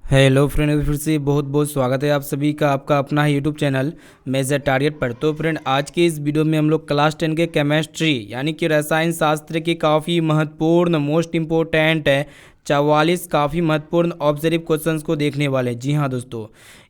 Hello friend, फिर से बहुत बहुत स्वागत है आप सभी का आपका अपना ही यूट्यूब चैनल मेजर टारगेट पर। तो फ्रेंड, आज के इस वीडियो में हम लोग क्लास 10 के केमिस्ट्री यानी कि रसायन शास्त्र के काफ़ी महत्वपूर्ण मोस्ट इम्पोर्टेंट है 44 काफ़ी महत्वपूर्ण ऑब्जर्व क्वेश्चंस को देखने वाले हैं। जी हाँ दोस्तों,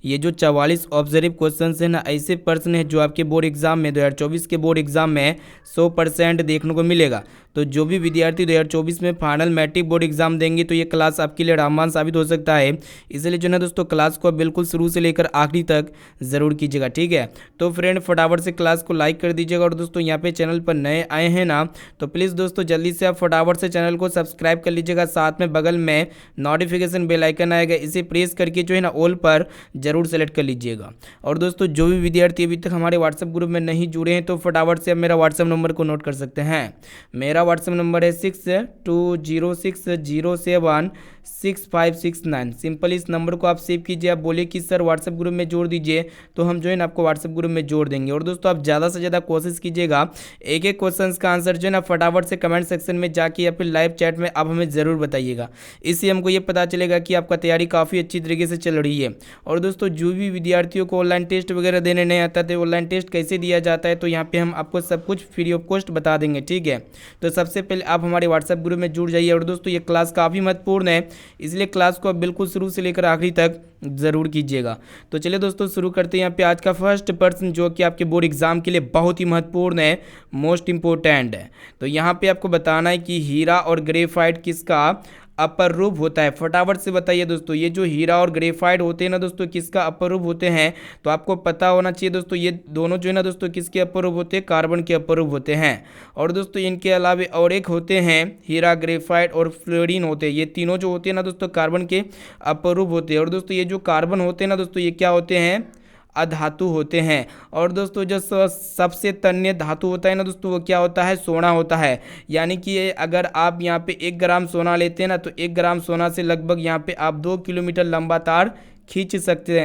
ये जो 44 ऑब्जर्व क्वेश्चंस हैं ना, ऐसे प्रश्न है जो आपके बोर्ड एग्जाम में 2024 के बोर्ड एग्जाम में 100% देखने को मिलेगा। तो जो भी विद्यार्थी 2024 में फाइनल मैट्रिक बोर्ड एग्जाम देंगे तो ये क्लास आपके लिए रामबाण साबित हो सकता है। इसलिए जो है दोस्तों, क्लास को बिल्कुल शुरू से लेकर आखिरी तक ज़रूर कीजिएगा, ठीक है। तो फ्रेंड, फटाफट से क्लास को लाइक कर दीजिएगा। और दोस्तों, यहाँ पे चैनल पर नए आए हैं ना, तो प्लीज़ दोस्तों जल्दी से आप फटाफट से चैनल को सब्सक्राइब कर लीजिएगा। साथ में बगल में नोटिफिकेशन बेल आइकन आएगा, इसे प्रेस करके जो है ना ऑल पर जरूर सेलेक्ट कर लीजिएगा। और दोस्तों, जो भी विद्यार्थी अभी तक हमारे व्हाट्सएप ग्रुप में नहीं जुड़े हैं तो फटाफट से आप मेरा व्हाट्सएप नंबर को नोट कर सकते हैं। मेरा व्हाट्सएप नंबर है 6206076569। सिंपल इस नंबर को आप सेव कीजिए। आप बोले कि सर व्हाट्सएप ग्रुप में जोड़ दीजिए, तो हम जो है ना आपको व्हाट्सएप ग्रुप में जोड़ देंगे। और दोस्तों, आप ज़्यादा से ज़्यादा कोशिश कीजिएगा एक एक क्वेश्चन का आंसर जो है ना फटाफट से कमेंट सेक्शन में जाके या फिर लाइव चैट में आप हमें ज़रूर बताइएगा। इससे हमको ये पता चलेगा कि आपका तैयारी काफ़ी अच्छी तरीके से चल रही है। और दोस्तों, जो भी विद्यार्थियों को ऑनलाइन टेस्ट वगैरह देने नहीं आता तो ऑनलाइन टेस्ट कैसे दिया जाता है, तो यहाँ पे हम आपको सब कुछ फ्री ऑफ कॉस्ट बता देंगे, ठीक है। तो सबसे पहले आप हमारे व्हाट्सएप ग्रुप में जुड़ जाइए। और दोस्तों, ये क्लास काफ़ी महत्वपूर्ण है, इसलिए क्लास को आप बिल्कुल शुरू से लेकर आखिरी तक ज़रूर कीजिएगा। तो चलिए दोस्तों, शुरू करते हैं। यहाँ पे आज का फर्स्ट प्रश्न जो कि आपके बोर्ड एग्जाम के लिए बहुत ही महत्वपूर्ण है, मोस्ट इंपॉर्टेंट है। तो यहाँ पे आपको बताना है कि हीरा और ग्रेफाइट किसका अपर रूप होता है। फटाफट से बताइए दोस्तों, ये जो हीरा और ग्रेफाइट होते हैं ना दोस्तों, किसका अपर रूप होते हैं। तो आपको पता होना चाहिए दोस्तों, ये दोनों जो है ना दोस्तों किसके अपर रूप होते हैं, कार्बन के अपर रूप होते हैं। और दोस्तों, इनके अलावा और एक होते हैं हीरा, ग्रेफाइट और फ्लोरीन होते हैं। ये तीनों जो होते हैं ना दोस्तों कार्बन के अपर रूप होते हैं। और दोस्तों, ये जो कार्बन होते हैं ना दोस्तों, ये क्या होते हैं, अधातु होते हैं। और दोस्तों, जो सबसे तन्य धातु होता है ना दोस्तों, वो क्या होता है, सोना होता है। यानी कि अगर आप यहाँ पे 1 ग्राम सोना लेते हैं ना, तो 1 ग्राम सोना से लगभग यहाँ पे आप 2 किलोमीटर लंबा तार खींच सकते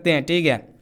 हैं, ठीक है।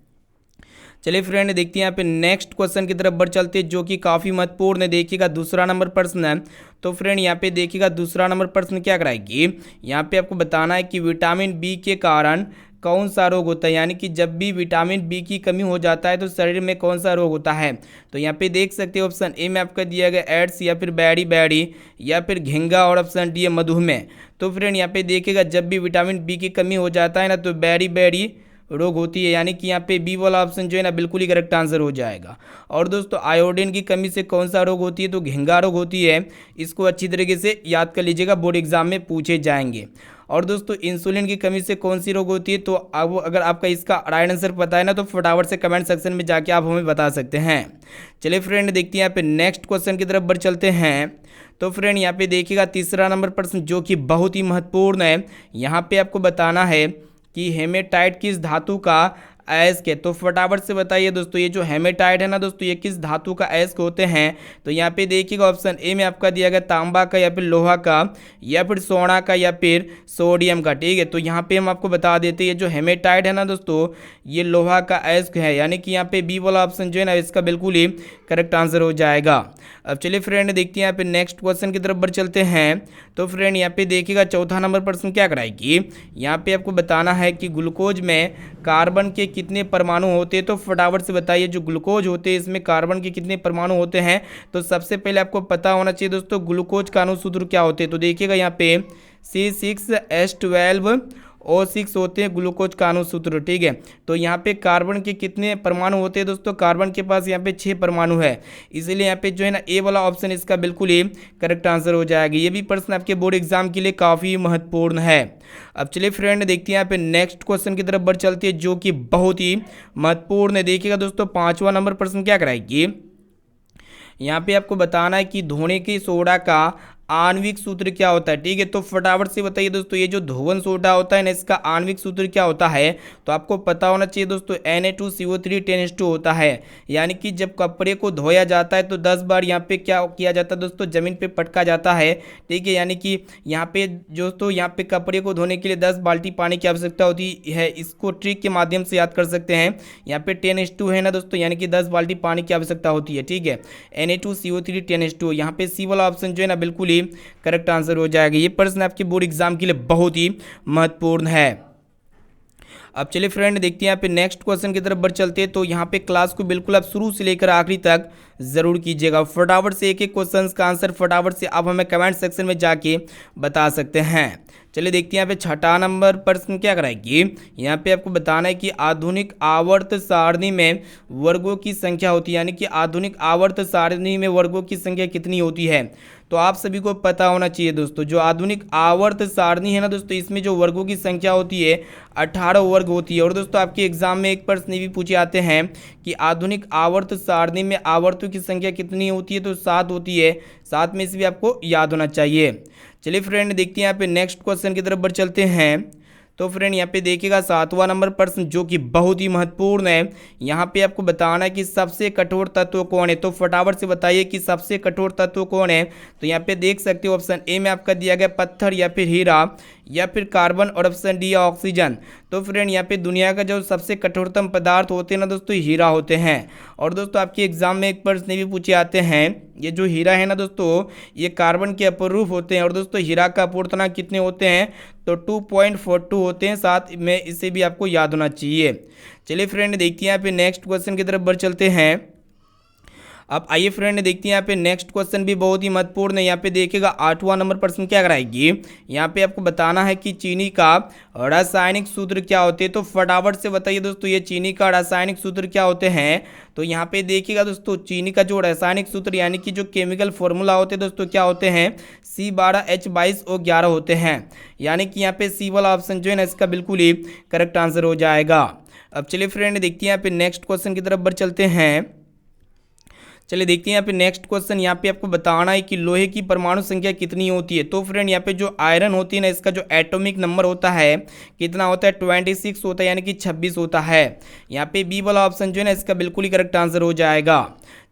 चलिए फ्रेंड, देखते हैं यहाँ पे नेक्स्ट क्वेश्चन की तरफ बढ़ चलते हैं, जो कि काफ़ी महत्वपूर्ण है। देखिएगा, दूसरा नंबर प्रश्न है। तो फ्रेंड, यहाँ पे देखिएगा दूसरा नंबर प्रश्न क्या कराएगी। यहाँ पे आपको बताना है कि विटामिन बी के कारण कौन सा रोग होता है। यानी कि जब भी विटामिन बी की कमी हो जाता है तो शरीर में कौन सा रोग होता है। तो यहाँ पे देख सकते हो, ऑप्शन ए में आपका दिया गया एड्स, या फिर बैडी बैडी, या फिर घेंगा, और ऑप्शन डी है मधुमेह। तो फ्रेंड, यहाँ पे देखिएगा जब भी विटामिन बी की कमी हो जाता है ना, तो बैडी बैडी रोग होती है। यानी कि यहाँ पे बी वाला ऑप्शन जो है ना बिल्कुल ही करेक्ट आंसर हो जाएगा। और दोस्तों, आयोडीन की कमी से कौन सा रोग होती है, तो घेंगा रोग होती है। इसको अच्छी तरीके से याद कर लीजिएगा, बोर्ड एग्जाम में पूछे जाएंगे। और दोस्तों, इंसुलिन की कमी से कौन सी रोग होती है, तो अब अगर आपका इसका राइट आंसर पता है ना, तो फटाफट से कमेंट सेक्शन में जाके आप हमें बता सकते हैं। चलिए फ्रेंड, देखते हैं यहाँ पे नेक्स्ट क्वेश्चन की तरफ बढ़ चलते हैं। तो फ्रेंड, यहाँ पे देखिएगा तीसरा नंबर प्रश्न जो कि बहुत ही महत्वपूर्ण है। यहाँ पे आपको बताना है कि हेमेटाइट किस धातु का अयस्क है। तो फटाफट से बताइए दोस्तों, ये जो हेमेटाइट है ना दोस्तों, ये किस धातु का अयस्क होते हैं। तो यहाँ पे देखिएगा ऑप्शन ए में आपका दिया गया तांबा का, या फिर लोहा का, या फिर सोना का, या फिर सोडियम का, ठीक है। तो यहाँ पे हम आपको बता देते हैं, ये जो हेमेटाइट है ना दोस्तों, ये लोहा का अयस्क है। यानी कि यहाँ पे बी वाला ऑप्शन जो है ना इसका बिल्कुल ही करेक्ट आंसर हो जाएगा। अब चलिए फ्रेंड, देखते हैं यहाँ पे नेक्स्ट क्वेश्चन की तरफ बढ़ चलते हैं। तो फ्रेंड, यहाँ पे देखिएगा चौथा नंबर प्रश्न क्या कराएगी। यहाँ पे आपको बताना है कि ग्लूकोज में कार्बन के कितने परमाणु होते हैं। तो फटाफट से बताइए, जो ग्लूकोज होते हैं इसमें कार्बन के कितने परमाणु होते हैं। तो सबसे पहले आपको पता होना चाहिए दोस्तों, ग्लूकोज का अणुसूत्र क्या होते हैं। तो देखिएगा यहाँ पे C6H12O6 होते हैं ग्लूकोज का अणुसूत्र, ठीक है। तो यहाँ पे कार्बन के कितने परमाणु होते हैं दोस्तों, कार्बन के पास यहाँ पे 6 परमाणु है। इसीलिए यहाँ पे जो है ना ए वाला ऑप्शन इसका बिल्कुल ही करेक्ट आंसर हो जाएगा। ये भी प्रश्न आपके बोर्ड एग्जाम के लिए काफ़ी महत्वपूर्ण है। अब चलिए फ्रेंड, देखते हैं यहाँ पे नेक्स्ट क्वेश्चन की तरफ बढ़ चलती है, जो कि बहुत ही महत्वपूर्ण है। देखिएगा दोस्तों, पाँचवा नंबर प्रश्न क्या कराएगी। यहाँ पे आपको बताना है कि धोने की सोडा का आणविक सूत्र क्या होता है, ठीक है। तो फटाफट से बताइए दोस्तों, ये जो धोवन सोडा होता है ना, इसका आणविक सूत्र क्या होता है। तो आपको पता होना चाहिए दोस्तों, Na2CO3 10:2 होता है। यानी कि जब कपड़े को धोया जाता है तो 10 बार यहाँ पे क्या किया जाता है दोस्तों, जमीन पे पटका जाता है, ठीक है। यानी कि यहाँ पे दोस्तों, यहाँ पे कपड़े को धोने के लिए 10 बाल्टी पानी की आवश्यकता होती है। इसको ट्रिक के माध्यम से याद कर सकते हैं। यहाँ पे 10:2 है ना दोस्तों, यानी कि 10 बाल्टी पानी की आवश्यकता होती है, ठीक है। Na2CO3 10:2, यहाँ पे सी वाला ऑप्शन जो है ना बिल्कुल करेक्ट आंसर हो जाएगा। ये प्रश्न आपके बोर्ड एग्जाम के लिए बहुत ही महत्वपूर्ण है। अब चलिए फ्रेंड देखते हैं यहाँ पे नेक्स्ट क्वेश्चन की तरफ बढ़ चलते हैं। तो यहाँ पे क्लास को बिल्कुल आप शुरू से लेकर आखिरी तक जरूर कीजिएगा। फटाफट से एक एक क्वेश्चन का आंसर फटाफट से आप हमें कमेंट सेक्शन में जाके बता सकते हैं। चलिए देखते हैं यहाँ पे छठा नंबर प्रश्न क्या कराएगी। यहाँ पे आपको बताना है कि आधुनिक आवर्त सारणी में वर्गों की संख्या होती है, यानी कि आधुनिक आवर्त सारणी में वर्गों की संख्या कितनी होती है। तो आप सभी को पता होना चाहिए दोस्तों, जो आधुनिक आवर्त सारणी है ना दोस्तों, इसमें जो वर्गों की संख्या होती है 18 वर्ग होती है। और दोस्तों आपके एग्जाम में एक प्रश्न भी पूछे आते हैं कि आधुनिक आवर्त सारणी में आवर्तों की संख्या कितनी होती है, तो 7 होती है। 7 में से भी आपको याद होना चाहिए। चलिए फ्रेंड देखते हैं यहाँ पे नेक्स्ट क्वेश्चन की तरफ बढ़ चलते हैं। तो फ्रेंड यहाँ पे देखिएगा 7वां नंबर प्रश्न जो कि बहुत ही महत्वपूर्ण है। यहाँ पे आपको बताना है कि सबसे कठोर तत्व कौन है। तो फटाफट से बताइए कि सबसे कठोर तत्व कौन है। तो यहाँ पे देख सकते हो ऑप्शन ए में आपका दिया गया पत्थर या फिर हीरा या फिर कार्बन और ऑप्शन डी ऑक्सीजन। तो फ्रेंड यहाँ पे दुनिया का जो सबसे कठोरतम पदार्थ होते हैं ना दोस्तों, हीरा होते हैं। और दोस्तों आपके एग्जाम में एक प्रश्न भी पूछे आते हैं, ये जो हीरा है ना दोस्तों, ये कार्बन के अपरूप होते हैं। और दोस्तों हीरा का अपूर्णांक कितने होते हैं, तो 2.42 होते हैं। साथ में इसे भी आपको याद होना चाहिए। चलिए फ्रेंड देखते हैं यहाँ पे नेक्स्ट क्वेश्चन की तरफ बढ़ चलते हैं। अब आइए फ्रेंड देखते हैं यहाँ पे नेक्स्ट क्वेश्चन भी बहुत ही महत्वपूर्ण है। यहाँ पे देखिएगा 8वां नंबर प्रश्न क्या कराएगी। यहाँ पे आपको बताना है कि चीनी का रासायनिक सूत्र क्या होते हैं। तो फटाफट से बताइए दोस्तों, ये चीनी का रासायनिक सूत्र क्या होते हैं। तो यहाँ पे देखिएगा दोस्तों, चीनी का जो रासायनिक सूत्र यानी कि जो केमिकल फॉर्मूला होते हैं दोस्तों, क्या होते हैं, C12H22O11 होते हैं। यानी कि यहाँ पे सी वाला ऑप्शन जो है ना, इसका बिल्कुल ही करेक्ट आंसर हो जाएगा। अब चलिए फ्रेंड देखते हैं यहाँ पे नेक्स्ट क्वेश्चन की तरफ बढ़ चलते हैं। चलिए देखते हैं यहाँ पे नेक्स्ट क्वेश्चन। यहाँ पे आपको बताना है कि लोहे की परमाणु संख्या कितनी होती है। तो फ्रेंड यहाँ पे जो आयरन होती है ना, इसका जो एटॉमिक नंबर होता है कितना होता है, 26 होता है, यानी कि 26 होता है। यहाँ पे बी वाला ऑप्शन जो है ना, इसका बिल्कुल ही करेक्ट आंसर हो जाएगा।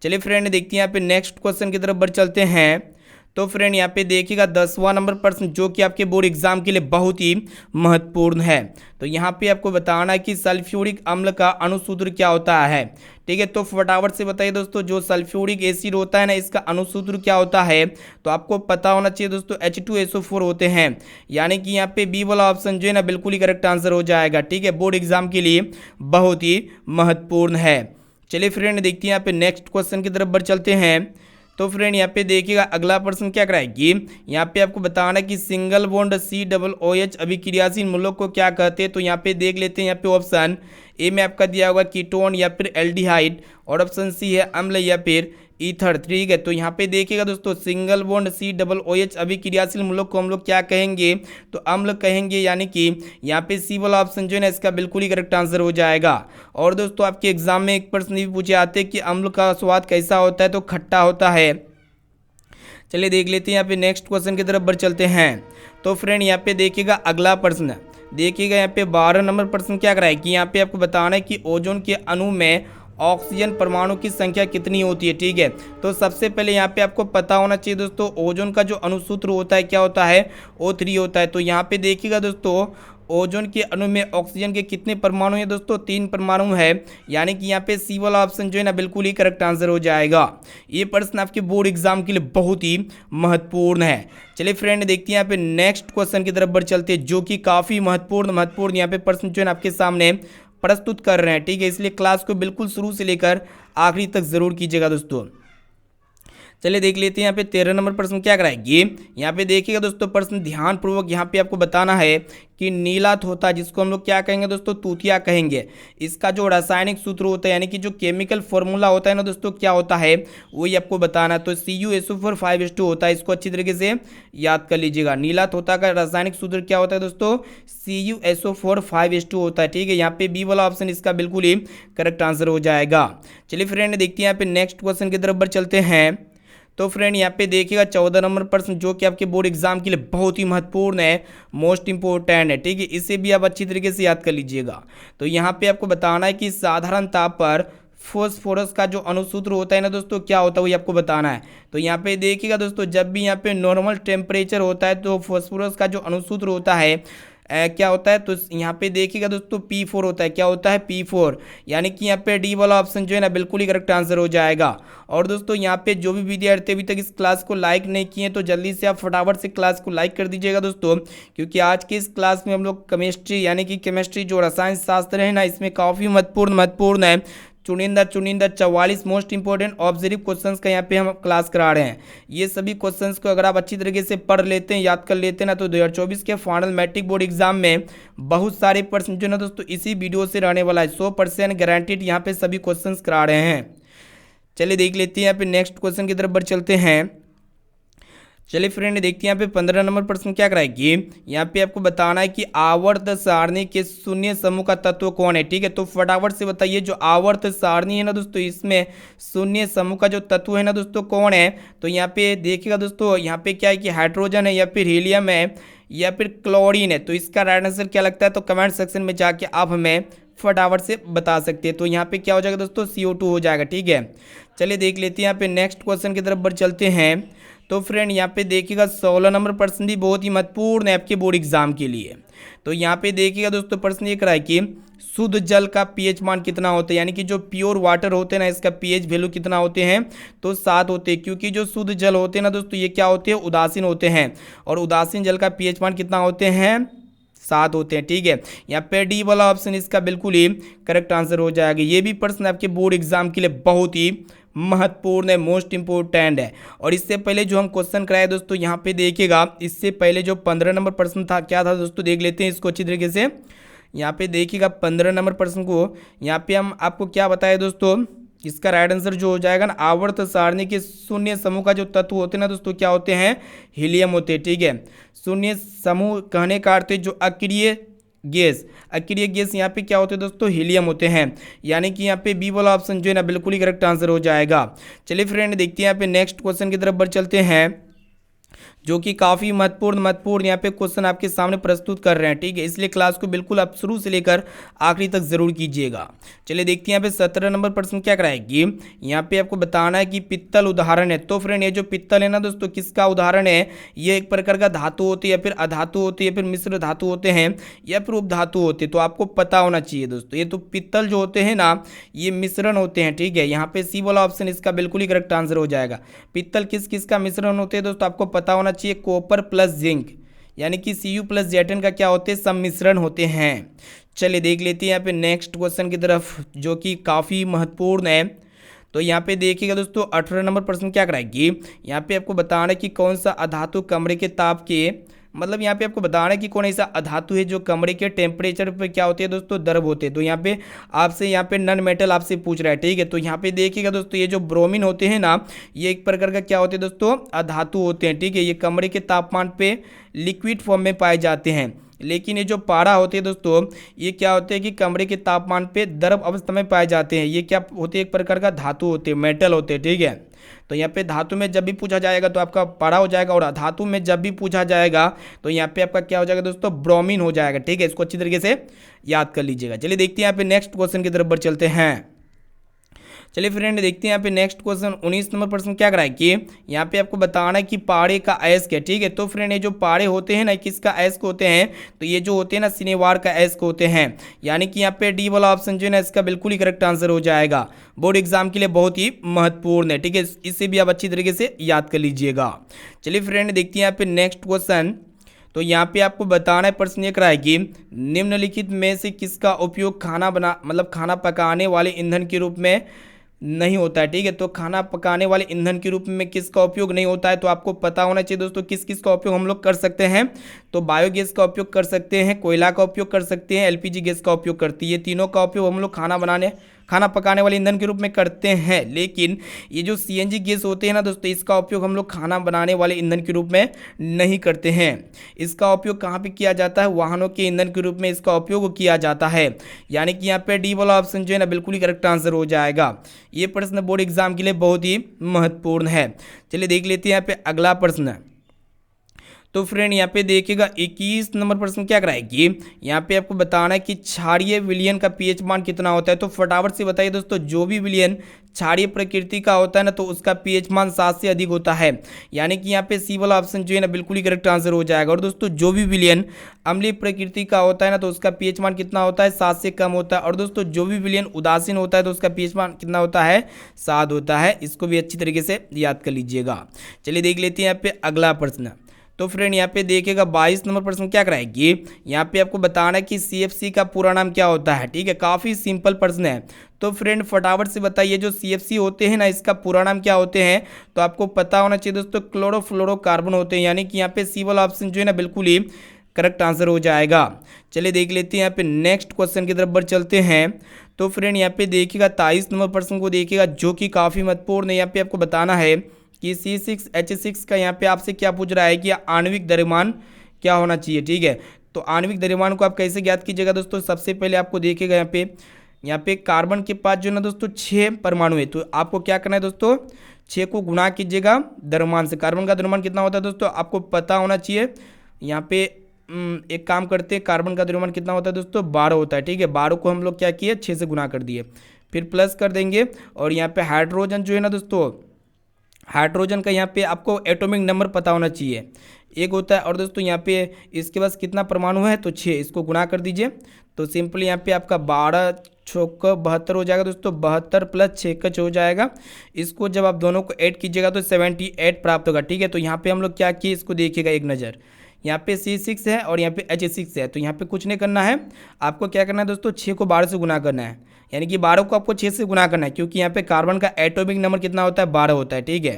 चलिए फ्रेंड देखते हैं यहाँ पे नेक्स्ट क्वेश्चन की तरफ बढ़ चलते हैं। तो फ्रेंड यहाँ पे देखिएगा 10वां नंबर प्रश्न जो कि आपके बोर्ड एग्जाम के लिए बहुत ही महत्वपूर्ण है। तो यहाँ पे आपको बताना है कि सल्फ्यूरिक अम्ल का अणुसूत्र क्या होता है। ठीक है, तो फटाफट से बताइए दोस्तों, जो सल्फ्यूरिक एसिड होता है ना, इसका अणुसूत्र क्या होता है। तो आपको पता होना चाहिए दोस्तों, H2SO4 होते हैं। यानी कि यहाँ पे बी वाला ऑप्शन जो है ना, बिल्कुल ही करेक्ट आंसर हो जाएगा। ठीक है, बोर्ड एग्जाम के लिए बहुत ही महत्वपूर्ण है। चलिए फ्रेंड देखते हैं यहाँ पे नेक्स्ट क्वेश्चन की तरफ बढ़ चलते हैं। तो फ्रेंड यहाँ पे देखिएगा अगला प्रश्न क्या कराएगी। यहाँ पे आपको बताना है कि सिंगल बॉन्ड COOH अभिक्रियाशील मूलक को क्या कहते हैं। तो यहाँ पे देख लेते हैं, यहाँ पे ऑप्शन ए में आपका दिया होगा कीटोन या फिर एल्डिहाइड, और ऑप्शन सी है अम्ल या फिर ईथर। ठीक है, तो यहाँ पे देखिएगा दोस्तों, सिंगल बॉन्ड COOH अभिक्रियाशील मूलक को हम लोग क्या कहेंगे, तो अम्ल कहेंगे। यानी कि यहाँ पे सी वाला ऑप्शन जो है ना, इसका बिल्कुल ही करेक्ट आंसर हो जाएगा। और दोस्तों आपके एग्जाम में एक प्रश्न भी पूछे आते हैं कि अम्ल का स्वाद कैसा होता है, तो खट्टा होता है। चलिए देख लेते हैं यहाँ पे नेक्स्ट क्वेश्चन की तरफ बढ़ चलते हैं। तो फ्रेंड यहाँ पे देखिएगा अगला प्रश्न, देखिएगा यहाँ पे 12 नंबर प्रश्न क्या कराएगी। कि यहाँ पे आपको बताना है कि ओजोन के अणु में ऑक्सीजन परमाणु की संख्या कितनी होती है। ठीक है, तो सबसे पहले यहाँ पे आपको पता होना चाहिए दोस्तों, ओजोन का जो अणुसूत्र होता है क्या होता है, O3 होता है। तो यहाँ पे देखिएगा दोस्तों, ओजोन के अणु में ऑक्सीजन के कितने परमाणु हैं दोस्तों, 3 परमाणु है। यानी कि यहाँ पे सी वाला ऑप्शन जो है ना, बिल्कुल ही करेक्ट आंसर हो जाएगा। ये प्रश्न आपके बोर्ड एग्जाम के लिए बहुत ही महत्वपूर्ण है। चलिए फ्रेंड देखते हैं यहाँ पे नेक्स्ट क्वेश्चन की तरफ बढ़ चलते हैं, जो कि काफ़ी महत्वपूर्ण यहाँ पे प्रश्न जो है ना आपके सामने प्रस्तुत कर रहे हैं। ठीक है, इसलिए क्लास को बिल्कुल शुरू से लेकर आखिरी तक जरूर कीजिएगा दोस्तों। चलिए देख लेते हैं यहाँ पे 13 नंबर प्रश्न क्या कराएगी। यहाँ पे देखिएगा दोस्तों, प्रश्न ध्यानपूर्वक यहाँ पे आपको बताना है कि नीला तोता, जिसको हम लोग क्या कहेंगे दोस्तों, तूतिया कहेंगे, इसका जो रासायनिक सूत्र होता है यानी कि जो केमिकल फॉर्मूला होता है ना दोस्तों, क्या होता है, वही आपको बताना। तो CuSO4 5H2 होता है। इसको अच्छी तरीके से याद कर लीजिएगा। नीला तोता का रासायनिक सूत्र क्या होता है दोस्तों, CuSO4 5H2 होता है। ठीक है, यहाँ पे बी वाला ऑप्शन इसका बिल्कुल ही करेक्ट आंसर हो जाएगा। चलिए फ्रेंड देखते हैं यहाँ पे नेक्स्ट क्वेश्चन की तरफ बढ़ चलते हैं। तो फ्रेंड यहाँ पे देखिएगा 14 नंबर प्रश्न, जो कि आपके बोर्ड एग्जाम के लिए बहुत ही महत्वपूर्ण है, मोस्ट इंपोर्टेंट है। ठीक है, इसे भी आप अच्छी तरीके से याद कर लीजिएगा। तो यहाँ पे आपको बताना है कि साधारण ताप पर फॉस्फोरस का जो अणुसूत्र होता है ना दोस्तों, क्या होता है, वही आपको बताना है। तो यहाँ पे देखिएगा दोस्तों, जब भी यहाँ पे नॉर्मल टेम्परेचर होता है तो फॉस्फोरस का जो अणुसूत्र होता है क्या होता है, तो यहाँ पे देखिएगा दोस्तों P4 होता है। क्या होता है, P4, यानी कि यहाँ पे डी वाला ऑप्शन जो है ना बिल्कुल ही करेक्ट आंसर हो जाएगा। और दोस्तों यहाँ पे जो भी विद्यार्थी अभी तक इस क्लास को लाइक नहीं किए तो जल्दी से आप फटाफट से क्लास को लाइक कर दीजिएगा दोस्तों, क्योंकि आज की इस क्लास में हम लोग केमिस्ट्री यानी कि केमिस्ट्री जो रसायन शास्त्र है ना, इसमें काफ़ी महत्वपूर्ण है चुनिंदा 44 मोस्ट इंपॉर्टेंट ऑब्जर्व क्वेश्चंस का यहाँ पे हम क्लास करा रहे हैं। ये सभी क्वेश्चंस को अगर आप अच्छी तरीके से पढ़ लेते हैं, याद कर लेते हैं ना, तो 2024 के फाइनल मैट्रिक बोर्ड एग्जाम में बहुत सारे प्रश्न जो ना दोस्तों इसी वीडियो से रहने वाला है। 100% गारंटीड यहाँ पे सभी क्वेश्चंस करा रहे हैं। चलिए देख लेते हैं यहाँ पे नेक्स्ट क्वेश्चन की तरफ बढ़ चलते हैं। चलिए फ्रेंड देखते हैं यहाँ पे 15 नंबर प्रश्न क्या कराएगी। यहाँ पे आपको बताना है कि आवर्त सारणी के शून्य समूह का तत्व कौन है। ठीक है, तो फटाफट से बताइए जो आवर्त सारणी है ना दोस्तों, इसमें शून्य समूह का जो तत्व है ना दोस्तों कौन है। तो यहाँ पे देखिएगा दोस्तों, यहाँ पे क्या है कि हाइड्रोजन है या फिर हीलियम है या फिर क्लोरीन है। तो इसका राइट आंसर क्या लगता है, तो कमेंट सेक्शन में जाके आप हमें फटाफट से बता सकते हैं। तो यहाँ पे क्या हो जाएगा दोस्तों, CO2 हो जाएगा। ठीक है, चलिए देख लेते हैं यहाँ पे नेक्स्ट क्वेश्चन की तरफ बढ़ चलते हैं। तो फ्रेंड यहाँ पे देखिएगा 16 नंबर प्रश्न भी बहुत ही महत्वपूर्ण है आपके बोर्ड एग्जाम के लिए। तो यहाँ पे देखिएगा दोस्तों प्रश्न ये कराए कि शुद्ध जल का pH मान कितना होता है, यानी कि जो प्योर वाटर होते हैं ना, इसका pH वैल्यू कितना होते हैं, तो 7 होते हैं। क्योंकि जो शुद्ध जल होते हैं ना दोस्तों, ये क्या होते हैं, उदासीन होते हैं, और उदासीन जल का pH मान कितना होते हैं, 7 होते हैं। ठीक है, यहाँ पे डी वाला ऑप्शन इसका बिल्कुल ही करेक्ट आंसर हो जाएगा। ये भी प्रश्न आपके बोर्ड एग्जाम के लिए बहुत ही महत्वपूर्ण है, मोस्ट इंपोर्टेंट है। और इससे पहले जो हम क्वेश्चन कराए दोस्तों, यहाँ पे देखिएगा, इससे पहले जो 15 नंबर प्रश्न था क्या था दोस्तों, देख लेते हैं इसको अच्छी तरीके से। यहाँ पे देखिएगा 15 नंबर प्रश्न को यहाँ पे हम आपको क्या बताए दोस्तों, इसका राइट आंसर जो हो जाएगा ना, आवर्त सारणी के शून्य समूह का जो तत्व होते हैं ना दोस्तों, क्या होते हैं, हीलियम होते हैं। ठीक है, शून्य समूह कहने का अर्थ है जो अक्रिय गैस यहाँ पे क्या होते हैं दोस्तों, हीलियम होते हैं। यानी कि यहाँ पे बी वाला ऑप्शन जो है ना बिल्कुल ही करेक्ट आंसर हो जाएगा। चलिए फ्रेंड देखते हैं यहाँ पे नेक्स्ट क्वेश्चन की तरफ बढ़ चलते हैं, जो कि काफ़ी महत्वपूर्ण यहाँ पे क्वेश्चन आपके सामने प्रस्तुत कर रहे हैं। ठीक है, इसलिए क्लास को बिल्कुल आप शुरू से लेकर आखिरी तक जरूर कीजिएगा। चलिए देखते हैं यहाँ पे 17 नंबर प्रश्न क्या कराएगी। यहाँ पे आपको बताना है कि पित्तल उदाहरण है। तो फ्रेंड ये जो पित्तल है ना दोस्तों, किसका उदाहरण है, ये एक प्रकार का धातु होती है या फिर अधातु होती है या फिर मिश्र धातु होते हैं या फिर उपधातु होते हैं। तो आपको पता होना चाहिए दोस्तों, ये तो पित्तल जो होते हैं ना, ये मिश्रण होते हैं। ठीक है, यहाँ पे सी वाला ऑप्शन इसका बिल्कुल ही करेक्ट आंसर हो जाएगा। पित्तल किस किस का मिश्रण होते हैं दोस्तों, आपको पता होना चाहिए, कॉपर प्लस जिंक यानी कि Cu प्लस Zn का क्या होते हैं, सम्मिश्रण होते हैं। चलिए देख लेते हैं यहाँ पे नेक्स्ट क्वेश्चन की तरफ, जो कि काफ़ी महत्वपूर्ण है। तो यहाँ पे देखिएगा दोस्तों 18 नंबर प्रश्न क्या कराएगी। यहाँ पे आपको बताना है कि कौन सा अधातु कमरे के ताप के, मतलब यहाँ पे आपको बताना है कि कौन ऐसा अधातु है जो कमरे के टेम्परेचर पे क्या होते हैं दोस्तों, द्रव होते हैं। तो यहाँ पे आपसे यहाँ पे नन मेटल आपसे पूछ रहा है। ठीक है, तो यहाँ पे देखिएगा दोस्तों, ये जो ब्रोमीन होते हैं ना, ये एक प्रकार का क्या होते हैं दोस्तों, अधातु होते हैं। ठीक है, ये कमरे के तापमान पे लिक्विड फॉर्म में पाए जाते हैं। लेकिन ये जो पारा होते हैं दोस्तों, ये क्या होते हैं कि कमरे के तापमान पे द्रव अवस्था में पाए जाते हैं। ये क्या होते हैं, एक प्रकार का धातु होते हैं, मेटल होते हैं। ठीक है, तो यहाँ पे धातु में जब भी पूछा जाएगा तो आपका पारा हो जाएगा, और अधातु में जब भी पूछा जाएगा तो यहाँ पे आपका क्या हो जाएगा दोस्तों, ब्रोमीन हो जाएगा। ठीक है, इसको अच्छी तरीके से याद कर लीजिएगा। चलिए देखते हैं यहाँ पे नेक्स्ट क्वेश्चन की तरफ बढ़ चलते हैं। चलिए फ्रेंड देखते हैं यहाँ पे नेक्स्ट क्वेश्चन 19 नंबर प्रश्न क्या कराए कि यहाँ पे आपको बताना है कि पारे का अयस्क है। ठीक है, तो फ्रेंड ये जो पारे होते हैं ना, किसका अयस्क होते हैं, तो ये जो होते हैं ना, शनिवार का अयस्क होते हैं। यानी कि यहाँ पे डी वाला ऑप्शन जो है ना, इसका बिल्कुल ही करेक्ट आंसर हो जाएगा। बोर्ड एग्जाम के लिए बहुत ही महत्वपूर्ण है। ठीक है, इससे भी आप अच्छी तरीके से याद कर लीजिएगा। चलिए फ्रेंड देखते हैं यहाँ पे नेक्स्ट क्वेश्चन। तो यहाँ पे आपको बताना है, प्रश्न ये कराए कि निम्नलिखित में से किसका उपयोग खाना पकाने वाले ईंधन के रूप में नहीं होता है। ठीक है, तो खाना पकाने वाले ईंधन के रूप में किसका उपयोग नहीं होता है, तो आपको पता होना चाहिए दोस्तों किस किस का उपयोग हम लोग कर सकते हैं। तो बायोगैस का उपयोग कर सकते हैं, कोयला का उपयोग कर सकते हैं, LPG गैस का उपयोग करती है। ये तीनों का उपयोग हम लोग खाना पकाने वाले ईंधन के रूप में करते हैं। लेकिन ये जो CNG गैस होते हैं ना दोस्तों, इसका उपयोग हम लोग खाना बनाने वाले ईंधन के रूप में नहीं करते हैं। इसका उपयोग कहाँ पे किया जाता है, वाहनों के ईंधन के रूप में इसका उपयोग किया जाता है। यानी कि यहाँ पे डी वाला ऑप्शन जो है ना, बिल्कुल ही करेक्ट आंसर हो जाएगा। ये प्रश्न बोर्ड एग्जाम के लिए बहुत ही महत्वपूर्ण है। चलिए देख लेते हैं यहाँ पे अगला प्रश्न। तो फ्रेंड यहाँ पे देखिएगा 21 नंबर प्रश्न क्या कराएगी, यहाँ पे आपको बताना है कि क्षारीय विलयन का पीएच मान कितना होता है। तो फटाफट से बताइए दोस्तों, जो भी विलयन क्षारीय प्रकृति का होता है ना, तो उसका पीएच मान 7 से अधिक होता है, यानी कि यहाँ पे सी वाला ऑप्शन जो है ना बिल्कुल ही करेक्ट आंसर हो जाएगा। और दोस्तों जो भी विलयन अम्लीय प्रकृति का होता है ना, तो उसका पीएच मान कितना होता है, 7 से कम होता है। और दोस्तों जो भी विलयन उदासीन होता है तो उसका पीएच मान कितना होता है, 7 होता है। इसको भी अच्छी तरीके से याद कर लीजिएगा। चलिए देख लेते हैं यहाँ पे अगला प्रश्न। तो फ्रेंड यहाँ पे देखिएगा 22 नंबर प्रश्न क्या कराएगी, यहाँ पे आपको बताना है कि सीएफसी का पूरा नाम क्या होता है। ठीक है, काफ़ी सिंपल प्रश्न है। तो फ्रेंड फटाफट से बताइए, जो सीएफसी होते हैं ना, इसका पूरा नाम क्या होते हैं। तो आपको पता होना चाहिए दोस्तों, क्लोरोफ्लोरोकार्बन होते हैं, यानी कि यहाँ पे सी वाला ऑप्शन जो है ना बिल्कुल ही करेक्ट आंसर हो जाएगा। चलिए देख लेते हैं यहाँ पे नेक्स्ट क्वेश्चन की तरफ बढ़ चलते हैं। तो फ्रेंड यहाँ पे देखिएगा 23 नंबर प्रश्न को देखिएगा, जो कि काफ़ी महत्वपूर्ण है। यहाँ पे आपको बताना है कि C6H6 का यहाँ पे आपसे क्या पूछ रहा है कि आणविक द्रव्यमान क्या होना चाहिए। ठीक है, तो आणविक द्रव्यमान को आप कैसे ज्ञात कीजिएगा दोस्तों, सबसे पहले आपको देखिएगा यहाँ पे कार्बन के पास जो है ना दोस्तों 6 परमाणु है। तो आपको क्या करना है दोस्तों, 6 को गुणा कीजिएगा द्रव्यमान से। कार्बन का द्रव्यमान कितना होता है दोस्तों, आपको पता होना चाहिए। यहाँ पे एक काम करते हैं, कार्बन का द्रव्यमान कितना होता है दोस्तों, 12 होता है। ठीक है, 12 को हम लोग क्या किए, 6 से गुना कर दिए, फिर प्लस कर देंगे। और यहाँ पे हाइड्रोजन जो है ना दोस्तों, हाइड्रोजन का यहाँ पे आपको एटॉमिक नंबर पता होना चाहिए, 1 होता है। और दोस्तों यहाँ पे इसके पास कितना परमाणु है, तो 6, इसको गुना कर दीजिए। तो सिंपली यहाँ पे आपका 12 6 72 हो जाएगा दोस्तों, 72 प्लस 6 हो जाएगा। इसको जब आप दोनों को ऐड कीजिएगा तो 78 प्राप्त होगा। ठीक है, तो यहाँ पे हम लोग क्या किए, इसको देखिएगा एक नज़र, यहाँ पे C6 है और यहाँ पे H6 है। तो यहाँ पे कुछ नहीं करना है, आपको क्या करना है दोस्तों, 6 को 12 से गुना करना है, यानी कि 12 को आपको 6 से गुना करना है, क्योंकि यहाँ पे कार्बन का एटॉमिक नंबर कितना होता है, 12 होता है। ठीक है,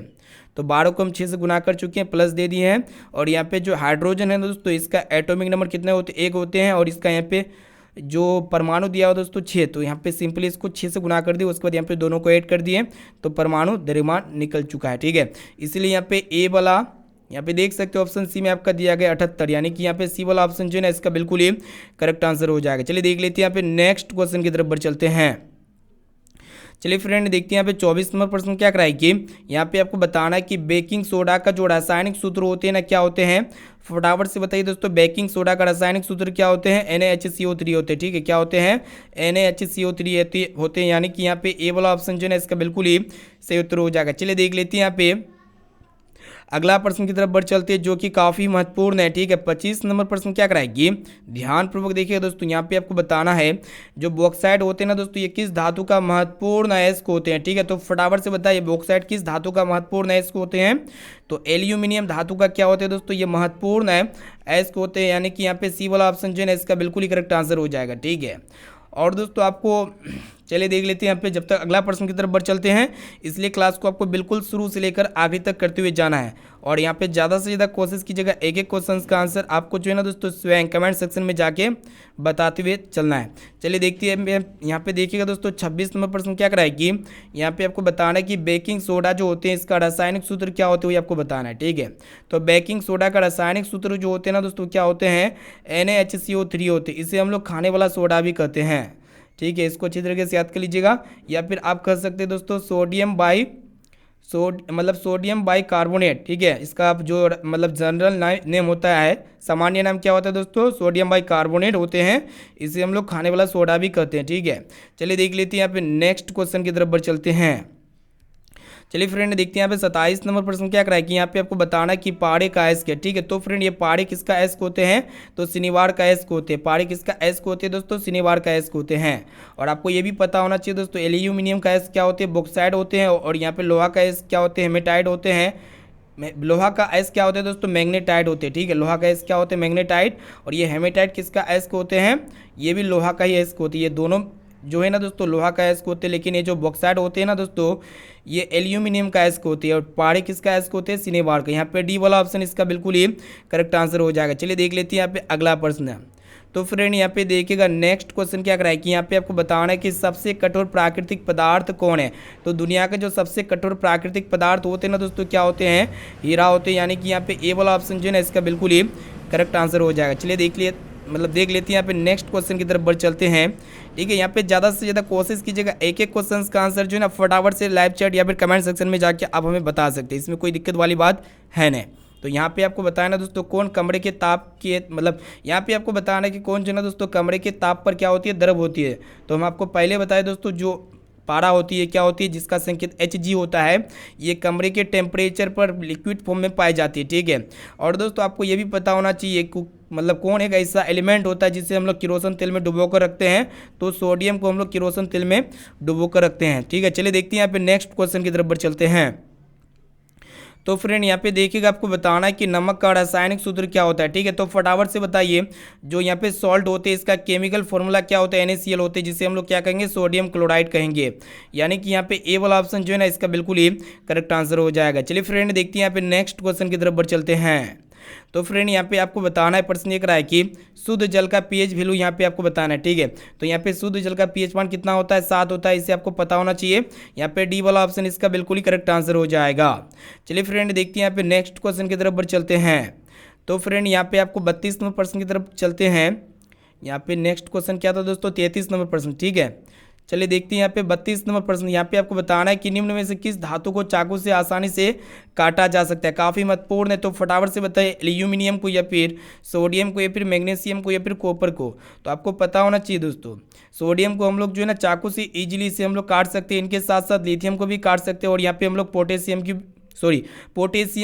तो 12 को हम 6 से गुना कर चुके हैं, प्लस दे दिए हैं। और यहाँ पे जो हाइड्रोजन है दोस्तों, इसका एटॉमिक नंबर कितने होते हैं, 1 होते हैं। और इसका यहाँ पे जो परमाणु दिया हुआ दोस्तों 6, तो यहाँ पे सिंपली इसको 6 से गुना कर दिए, उसके बाद यहाँ पे दोनों को ऐड कर दिए, तो परमाणु द्रव्यमान निकल चुका है। ठीक है, इसलिए यहाँ पे ए वाला, यहाँ पे देख सकते हो ऑप्शन सी में आपका दिया गया 78, यानी कि यहाँ पे सी वाला ऑप्शन जो है ना इसका बिल्कुल ही करेक्ट आंसर हो जाएगा। चलिए देख लेते हैं यहाँ पे नेक्स्ट क्वेश्चन की तरफ बढ़ चलते हैं। चलिए फ्रेंड देखते हैं यहाँ पे 24 नंबर प्रश्न क्या कराएगी, यहाँ पे आपको बताना है कि बेकिंग सोडा का जो रासायनिक सूत्र होते हैं ना, क्या होते हैं, फटाफट से बताइए दोस्तों। बेकिंग सोडा का रासायनिक सूत्र क्या होते हैं, NaHCO3 होते हैं। ठीक है, क्या होते हैं, NaHCO3 होते हैं, यानी कि यहाँ पे ए वाला ऑप्शन जो है ना इसका बिल्कुल ही सही उत्तर हो जाएगा। चलिए देख लेते हैं यहाँ पे अगला प्रश्न की तरफ बढ़ चलते हैं, जो कि काफ़ी महत्वपूर्ण है। ठीक है, 25 नंबर प्रश्न क्या कराएगी, ध्यानपूर्वक देखिए दोस्तों। यहाँ पे आपको बताना है, जो बॉक्साइट होते हैं ना दोस्तों, ये किस धातु का महत्वपूर्ण अयस्क होते हैं। ठीक है, तो फटाफट से बताइए बॉक्साइट किस धातु का महत्वपूर्ण अयस्क होते हैं। तो एल्यूमिनियम धातु का क्या होते हैं दोस्तों, ये महत्वपूर्ण है अयस्क होते हैं, यानी कि यहाँ पे सी वाला ऑप्शन जो है ना इसका बिल्कुल ही करेक्ट आंसर हो जाएगा। ठीक है, और दोस्तों आपको चलिए देख लेते हैं यहाँ पे, जब तक अगला प्रश्न की तरफ बढ़ चलते हैं, इसलिए क्लास को आपको बिल्कुल शुरू से लेकर आखिरी तक करते हुए जाना है। और यहाँ पे ज़्यादा से ज़्यादा कोशिश कीजिएगा, एक एक क्वेश्चन का आंसर आपको जो है ना दोस्तों स्वयं कमेंट सेक्शन में जाके बताते हुए चलना है। चलिए देखते हैं यहाँ पे देखिएगा दोस्तों 26 नंबर प्रश्न क्या कराएगी, यहाँ पे आपको बताना है कि बेकिंग सोडा जो होते हैं इसका रासायनिक सूत्र क्या होते हैं, वो आपको बताना है। ठीक है, तो बेकिंग सोडा का रासायनिक सूत्र जो होते हैं ना दोस्तों, क्या होते हैं, NaHCO3 होते हैं। इसे हम लोग खाने वाला सोडा भी कहते हैं। ठीक है, इसको अच्छी तरीके से याद कर लीजिएगा। या फिर आप कह सकते हैं दोस्तों सोडियम बाई कार्बोनेट। ठीक है, इसका आप जो मतलब जनरल नेम होता है, सामान्य नाम क्या होता है दोस्तों, सोडियम बाई कार्बोनेट होते हैं। इसे हम लोग खाने वाला सोडा भी कहते हैं। ठीक है, चलिए देख लेते हैं यहाँ पे नेक्स्ट क्वेश्चन की तरफ बढ़ चलते हैं। चलिए फ्रेंड देखते हैं यहाँ पे 27 नंबर प्रश्न क्या कराएगी, यहाँ पे आपको बताना है कि पाड़े का अयस्क है। ठीक है, तो फ्रेंड ये पाड़े किसका अयस्क होते हैं, तो शनिवार का अयस्क होते हैं। पाड़े किसका अयस्क होते हैं दोस्तों, शनिवार का अयस्क होते हैं। और आपको ये भी पता होना चाहिए दोस्तों, एल्यूमिनियम का अयस्क क्या होते हैं, बॉक्साइड होते हैं। और यहाँ पे लोहा का अयस्क क्या होते हैं, हेमेटाइट होते हैं। लोहा का अयस्क क्या होते हैं दोस्तों, मैग्नेटाइट होते हैं। ठीक है, लोहा का अयस्क क्या होते हैं, मैग्नेटाइट। और ये हेमेटाइट किसका अयस्क होते हैं, ये भी लोहा का ही अयस्क होती है। ये दोनों जो है ना दोस्तों लोहा का अयस्क होते हैं, लेकिन ये जो बॉक्साइड होते हैं ना दोस्तों, ये एल्यूमिनियम का अयस्क होती है। और पाड़े किसका अयस्क होते हैं, शनिवार का। यहाँ पे डी वाला ऑप्शन इसका बिल्कुल ही करेक्ट आंसर हो जाएगा। चलिए देख लेते हैं यहाँ पे अगला प्रश्न। तो फ्रेंड यहाँ पे देखिएगा नेक्स्ट क्वेश्चन क्या कराए कि यहाँ पे आपको बताना है कि सबसे कठोर प्राकृतिक पदार्थ कौन है। तो दुनिया के जो सबसे कठोर प्राकृतिक पदार्थ होते हैं ना दोस्तों, क्या होते हैं, हीरा होते हैं। यानी कि यहाँ पे ए वाला ऑप्शन जो है ना इसका बिल्कुल ही करेक्ट आंसर हो जाएगा। चलिए देख लेते हैं यहाँ पे नेक्स्ट क्वेश्चन की तरफ बढ़ चलते हैं। ठीक है, यहाँ पे ज़्यादा से ज़्यादा कोशिश कीजिएगा, एक एक क्वेश्चन का आंसर जो है ना फटाफट से लाइव चैट या फिर कमेंट सेक्शन में जाके आप हमें बता सकते हैं, इसमें कोई दिक्कत वाली बात है नहीं। तो यहाँ पे आपको बताना दोस्तों कौन कमरे के ताप के मतलब यहाँ पे आपको बताना है कि कौन जो है ना दोस्तों कमरे के ताप पर क्या होती है, द्रव होती है। तो हम आपको पहले बताए दोस्तों जो पारा होती है क्या होती है, जिसका संकेत Hg होता है, ये कमरे के टेम्परेचर पर लिक्विड फॉर्म में पाई जाती है, ठीक है। और दोस्तों आपको ये भी पता होना चाहिए मतलब कौन एक ऐसा एलिमेंट होता है जिसे हम लोग किरोसिन तेल में डुबो कर रखते हैं, तो सोडियम को हम लोग किरोसिन तेल में डुबो कर रखते हैं, ठीक है। चलिए देखते हैं यहाँ पे नेक्स्ट क्वेश्चन की तरफ बढ़ चलते हैं। तो फ्रेंड यहाँ पे देखिएगा आपको बताना है कि नमक का रासायनिक सूत्र क्या होता है, ठीक है। तो फटाफट से बताइए, जो यहाँ पे सॉल्ट होते हैं इसका केमिकल फॉर्मूला क्या होता है, NaCl होते हैं, जिसे हम लोग क्या कहेंगे, सोडियम क्लोराइड कहेंगे। यानी कि यहाँ पे ए वाला ऑप्शन जो है ना इसका बिल्कुल ही करेक्ट आंसर हो जाएगा। चलिए फ्रेंड देखते हैं यहाँ पे नेक्स्ट क्वेश्चन की तरफ बढ़ चलते हैं। तो फ्रेंड यहाँ पे आपको बताना है, प्रश्न ये रहा है कि शुद्ध जल का पीएच वैल्यू यहाँ पे आपको बताना है, ठीक है। तो यहाँ पे शुद्ध जल का पीएच मान कितना होता है, 7 होता है, इसे आपको पता होना चाहिए। यहाँ पे डी वाला ऑप्शन इसका बिल्कुल ही करेक्ट आंसर हो जाएगा। चलिए फ्रेंड देखते हैं यहाँ पे नेक्स्ट क्वेश्चन की तरफ बढ़ चलते हैं। तो फ्रेंड यहाँ पे आपको 32 नंबर प्रश्न की तरफ चलते हैं। यहाँ पे नेक्स्ट क्वेश्चन क्या था दोस्तों, 33 नंबर प्रश्न, ठीक है। चलिए देखते हैं यहाँ पे 32 नंबर प्रश्न। यहाँ पे आपको बताना है कि निम्न में से किस धातु को चाकू से आसानी से काटा जा सकता है, काफ़ी महत्वपूर्ण है। तो फटाफट से बताइए, एल्यूमिनियम को या फिर सोडियम को या फिर मैग्नीशियम को या फिर कॉपर को। तो आपको पता होना चाहिए दोस्तों, सोडियम को हम लोग जो है ना चाकू से ईजिली से हम लोग काट सकते हैं, इनके साथ साथ लिथियम को भी काट सकते हैं, और यहाँ पे हम लोग पोटेशियम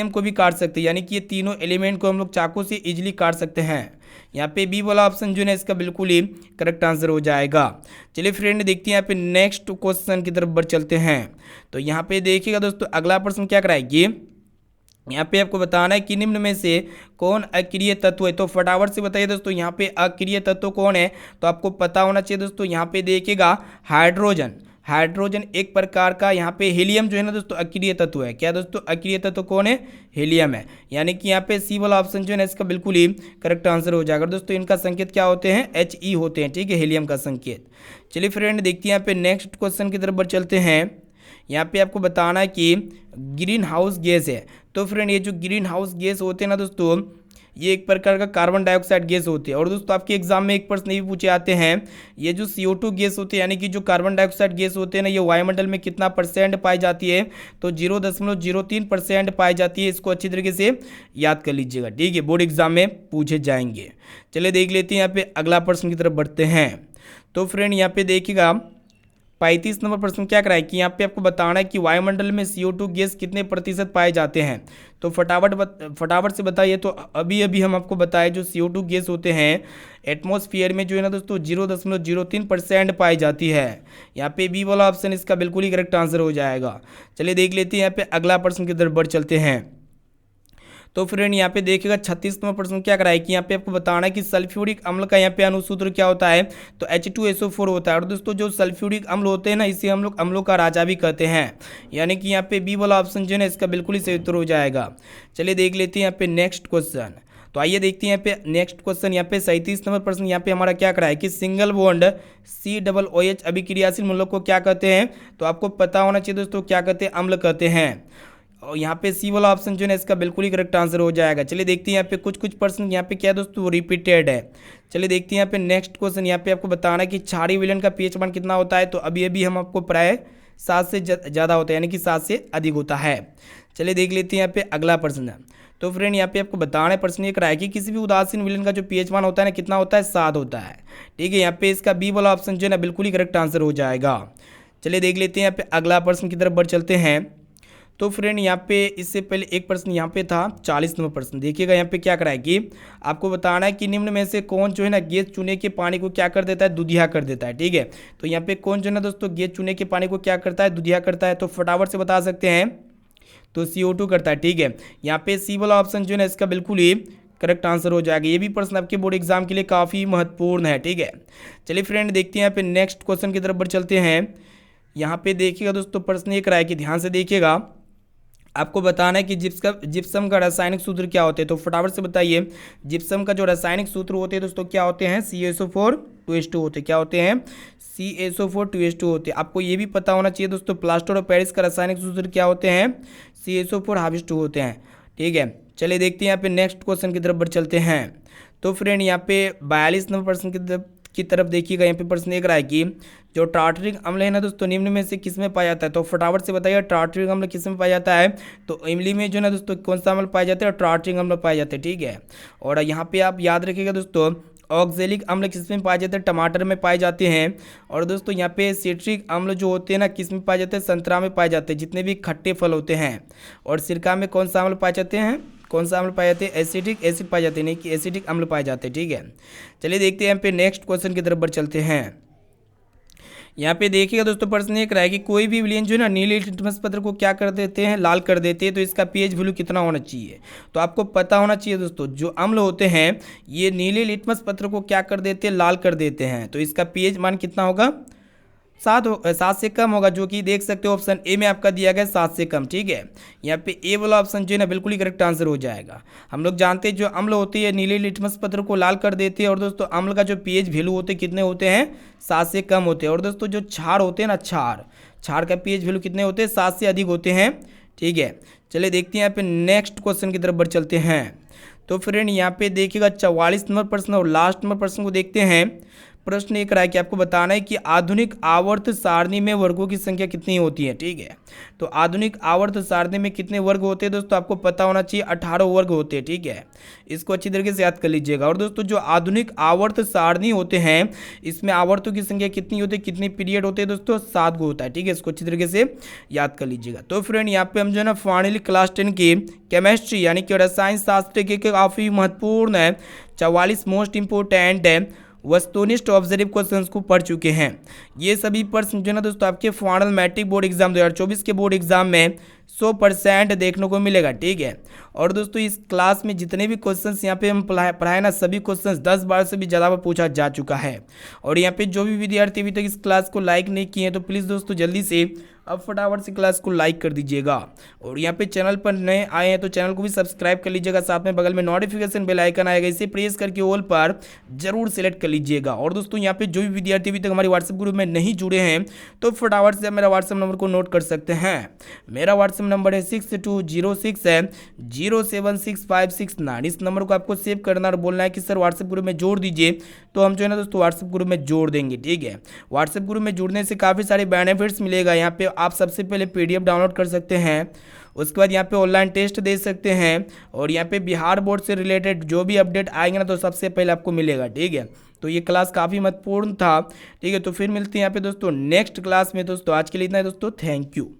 को भी काट सकते हैं। यानी कि ये तीनों एलिमेंट को हम लोग चाकू से इजीली काट सकते हैं। यहाँ पे बी वाला ऑप्शन जो है इसका बिल्कुल ही करेक्ट आंसर हो जाएगा। चलिए फ्रेंड देखते हैं यहाँ पे नेक्स्ट क्वेश्चन की तरफ बढ़ चलते हैं। तो यहाँ पे देखिएगा दोस्तों अगला प्रश्न क्या कराएगी, यहाँ पे आपको बताना है कि निम्न में से कौन अक्रिय तत्व है। तो फटाफट से बताइए दोस्तों, यहाँ पे अक्रिय तत्व कौन है। तो आपको पता होना चाहिए दोस्तों, यहाँ पे देखिएगा हाइड्रोजन एक प्रकार का, यहाँ पे हीलियम जो है ना दोस्तों अक्रिय तत्व है। क्या दोस्तों, अक्रिय तत्व कौन है, हीलियम है। यानी कि यहाँ पे सी वाला ऑप्शन जो है ना इसका बिल्कुल ही करेक्ट आंसर हो जाएगा। दोस्तों इनका संकेत क्या होते हैं, He होते हैं, ठीक है, हीलियम का संकेत। चलिए फ्रेंड देखते हैं यहाँ पे नेक्स्ट क्वेश्चन की तरफ बढ़ चलते हैं। यहाँ पे आपको बताना है कि ग्रीन हाउस गैस है। तो फ्रेंड ये जो ग्रीन हाउस गैस होते हैं ना दोस्तों, ये एक प्रकार का कार्बन डाइऑक्साइड गैस होती है। और दोस्तों आपके एग्जाम में एक प्रश्न ये भी पूछे आते हैं, ये जो CO2 गैस होती है, यानी कि जो कार्बन डाइऑक्साइड गैस होते हैं ना, ये वायुमंडल में कितना % पाई जाती है। तो 0.03% पाई जाती है। इसको अच्छी तरीके से याद कर लीजिएगा, ठीक है, बोर्ड एग्जाम में पूछे जाएंगे। चलिए देख लेते हैं यहाँ पे अगला प्रश्न की तरफ बढ़ते हैं। तो फ्रेंड यहाँ पे देखिएगा 35 नंबर प्रश्न क्या कराए कि यहाँ पे आपको बताना है कि वायुमंडल में CO2 गैस कितने प्रतिशत पाए जाते हैं। तो फटाफट से बताइए। तो अभी हम आपको बताए जो CO2 गैस होते हैं एटमॉस्फेयर में जो है ना दोस्तों 0.03% पाई जाती है। यहाँ पे बी वाला ऑप्शन इसका बिल्कुल ही करेक्ट आंसर हो जाएगा। चलिए देख लेते हैं यहाँ पे अगला प्रश्न की तरफ बढ़ चलते हैं। तो फ्रेंड यहाँ पे देखिएगा 36 नंबर प्रश्न क्या कराए कि यहाँ पे आपको बताना है कि सल्फ्यूरिक अम्ल का यहाँ पे अनुसूत्र क्या होता है। तो H2SO4 होता है। और दोस्तों जो सल्फ्यूरिक अम्ल होते हैं ना, इसे हम लोग अम्लों का राजा भी कहते हैं। यानी कि यहाँ पे बी वाला ऑप्शन जो है ना इसका बिल्कुल ही सही उत्तर हो जाएगा। चलिए देख लेते हैं यहाँ पे नेक्स्ट क्वेश्चन। तो आइए देखते हैं यहाँ पे नेक्स्ट क्वेश्चन। यहाँ पे 37 नंबर प्रश्न यहाँ पे हमारा क्या कराए कि सिंगल बॉन्ड COOH अभिक्रियाशील मूलक को क्या कहते हैं। तो आपको पता होना चाहिए दोस्तों, क्या कहते हैं, अम्ल कहते हैं। और यहाँ पे सी वाला ऑप्शन जो है इसका बिल्कुल ही करेक्ट आंसर हो जाएगा। चलिए देखते हैं यहाँ पे कुछ प्रश्न यहाँ पे क्या है दोस्तों, रिपीटेड है। चलिए देखते हैं यहाँ पे नेक्स्ट क्वेश्चन। यहाँ पे आपको बताना है कि क्षारीय विलयन का पीएच मान कितना होता है। तो अभी हम आपको प्राय 7 से ज़्यादा होता है, यानी कि 7 से अधिक होता है। चलिए देख लेते हैं यहाँ पे अगला प्रश्न। तो फ्रेंड यहाँ पे आपको बताना है, प्रश्न ये कराया कि किसी भी उदासीन विलयन का जो पीएच मान होता है ना, कितना होता है, 7 होता है, ठीक है। यहाँ पे इसका बी वाला ऑप्शन जो है ना बिल्कुल ही करेक्ट आंसर हो जाएगा। चलिए देख लेते हैं यहाँ पे अगला प्रश्न की तरफ बढ़ चलते हैं। तो फ्रेंड यहाँ पे इससे पहले एक प्रश्न यहाँ पे था 40 नंबर प्रश्न। देखिएगा यहाँ पे क्या कराए कि आपको बताना है कि निम्न में से कौन जो है ना गैस चूने के पानी को क्या कर देता है, दुधिया कर देता है, ठीक है। तो यहाँ पे कौन जो है ना दोस्तों गैस चूने के पानी को क्या करता है, दुधिया करता है। तो फटाफट से बता सकते हैं, तो CO2 करता है, ठीक है। यहाँ पे सी वाला ऑप्शन जो है ना इसका बिल्कुल ही करेक्ट आंसर हो जाएगा। ये भी प्रश्न आपके बोर्ड एग्जाम के लिए काफ़ी महत्वपूर्ण है, ठीक है। चलिए फ्रेंड देखते हैं यहाँ पे नेक्स्ट क्वेश्चन की तरफ बढ़ चलते हैं। यहाँ पे देखिएगा दोस्तों प्रश्न ये कराए कि ध्यान से देखिएगा, आपको बताना है कि जिप्सम का रासायनिक सूत्र क्या होते हैं। तो फटाफट से बताइए, जिप्सम का जो रासायनिक सूत्र होते हैं दोस्तों क्या होते हैं, CaSO4 2H2 होते हैं। क्या होते हैं, CaSO4 2H2 होते हैं। आपको ये भी पता होना चाहिए दोस्तों, प्लास्टर ऑफ पेरिस का रासायनिक सूत्र क्या होते हैं, CaSO4 2 होते हैं, ठीक है। चलिए देखते हैं यहाँ पे नेक्स्ट क्वेश्चन की तरफ बढ़ चलते हैं। तो फ्रेंड यहाँ पे 42 नंबर प्रश्न की की तरफ देखिएगा, यहाँ पे प्रश्न एक रहा है कि जो टार्टरिक अम्ल है ना दोस्तों निम्न में से किस में पाया जाता है। तो फटाफट से बताइए टार्टरिक अम्ल किस में पाया जाता है। तो इमली में जो है ना दोस्तों कौन सा अम्ल पाया जाता है, टार्टरिक अम्ल पाया जाता है, ठीक है। और यहाँ पे आप याद रखिएगा दोस्तों ऑक्जेलिक अम्ल किस में पाए जाते हैं, टमाटर में पाए जाते हैं। और दोस्तों यहाँ पे सिट्रिक अम्ल जो होते हैं ना किस में पाए जाते हैं, संतरा में पाए जाते हैं, जितने भी खट्टे फल होते हैं। और सिरका में कौन सा अम्ल पाए जाते हैं, कौन सा अम्ल पाए जाते हैं, एसिडिक एसिड पाए जाते हैं, नहीं कि एसिडिक अम्ल पाए जाते हैं, ठीक है। चलिए देखते हैं यहाँ पे नेक्स्ट क्वेश्चन की तरफ बढ़ चलते हैं। यहाँ पे देखिएगा दोस्तों प्रश्न एक रहा है कि कोई भी विलयन जो है ना नीले लिटमस पत्र को क्या कर देते हैं, लाल कर देते हैं। तो इसका पीएच वैल्यू कितना होना चाहिए। तो आपको पता होना चाहिए दोस्तों जो अम्ल होते हैं ये नीले लिटमस पत्र को क्या कर देते हैं, लाल कर देते हैं। तो इसका पीएच मान कितना होगा, 7 से कम होगा, जो कि देख सकते हो ऑप्शन ए में आपका दिया गया 7 से कम, ठीक है। यहाँ पे ए वाला ऑप्शन जो है ना बिल्कुल ही करेक्ट आंसर हो जाएगा। हम लोग जानते हैं जो अम्ल होती है नीले लिटमस पत्र को लाल कर देते हैं। और दोस्तों अम्ल का जो पीएच वैल्यू होते हैं कितने होते हैं, 7 से कम होते हैं। और दोस्तों जो क्षार होते हैं ना, क्षार का पीएच वैल्यू कितने होते हैं, 7 से अधिक होते हैं, ठीक है। चलिए देखते हैं यहाँ पे नेक्स्ट क्वेश्चन की तरफ बढ़ चलते हैं। तो फ्रेंड यहाँ पे देखिएगा 44 नंबर प्रश्न और लास्ट नंबर प्रश्न को देखते हैं। प्रश्न एक रहा है कि आपको बताना है कि आधुनिक आवर्त सारणी में वर्गों की संख्या कितनी होती है, ठीक है। तो आधुनिक आवर्त सारणी में कितने वर्ग होते हैं दोस्तों, आपको पता होना चाहिए 18 वर्ग होते हैं, ठीक है। इसको अच्छी तरीके से याद कर लीजिएगा। और दोस्तों जो आधुनिक आवर्त सारणी होते हैं इसमें आवर्तों की संख्या कितनी होती है, कितने पीरियड होते हैं दोस्तों, 7 को होता है, ठीक है। इसको अच्छी तरीके से याद कर लीजिएगा। तो फ्रेंड यहाँ पे हम जो है ना फाइनली क्लास 10 की केमिस्ट्री यानी कि रसायन शास्त्र के काफ़ी महत्वपूर्ण है 44 मोस्ट इंपोर्टेंट है वस्तुनिष्ठ ऑब्जर्व क्वेश्चंस को पढ़ चुके हैं। ये सभी प्रश्न जो है ना दोस्तों आपके फाइनल मैट्रिक बोर्ड एग्जाम 2024 के बोर्ड एग्जाम में 100% देखने को मिलेगा, ठीक है। और दोस्तों इस क्लास में जितने भी क्वेश्चंस यहाँ पे हम पढ़ाए ना सभी क्वेश्चंस 10 बार से भी ज़्यादा बार पूछा जा चुका है। और यहाँ पे जो भी विद्यार्थी अभी तक इस क्लास को लाइक नहीं किए हैं तो प्लीज़ दोस्तों जल्दी से अब फटाफट से क्लास को लाइक कर दीजिएगा। और यहाँ पे चैनल पर नए आए हैं तो चैनल को भी सब्सक्राइब कर लीजिएगा, साथ में बगल में नोटिफिकेशन बेल आइकन आएगा, इसे प्रेस करके ऑल पर जरूर सेलेक्ट कर लीजिएगा। और दोस्तों यहाँ पे जो भी विद्यार्थी अभी तक हमारे व्हाट्सएप ग्रुप में नहीं जुड़े हैं तो फटाफट से मेरा व्हाट्सएप नंबर को नोट कर सकते हैं। मेरा व्हाट्सएप नंबर है 6206076569। इस नंबर को आपको सेव करना और बोलना है कि सर व्हाट्सएप ग्रुप में जोड़ दीजिए, तो हम जो है ना दोस्तों व्हाट्सएप ग्रुप में जोड़ देंगे, ठीक है। व्हाट्सएप ग्रुप में जुड़ने से काफ़ी सारे बेनिफिट्स मिलेगा। यहाँ पे आप सबसे पहले PDF डाउनलोड कर सकते हैं, उसके बाद यहाँ पे ऑनलाइन टेस्ट दे सकते हैं। और यहाँ पे बिहार बोर्ड से रिलेटेड जो भी अपडेट आएंगे ना तो सबसे पहले आपको मिलेगा, ठीक है। तो ये क्लास काफ़ी महत्वपूर्ण था, ठीक है। तो फिर मिलते हैं यहाँ पे दोस्तों नेक्स्ट क्लास में। दोस्तों आज के लिए इतना है दोस्तों, थैंक यू।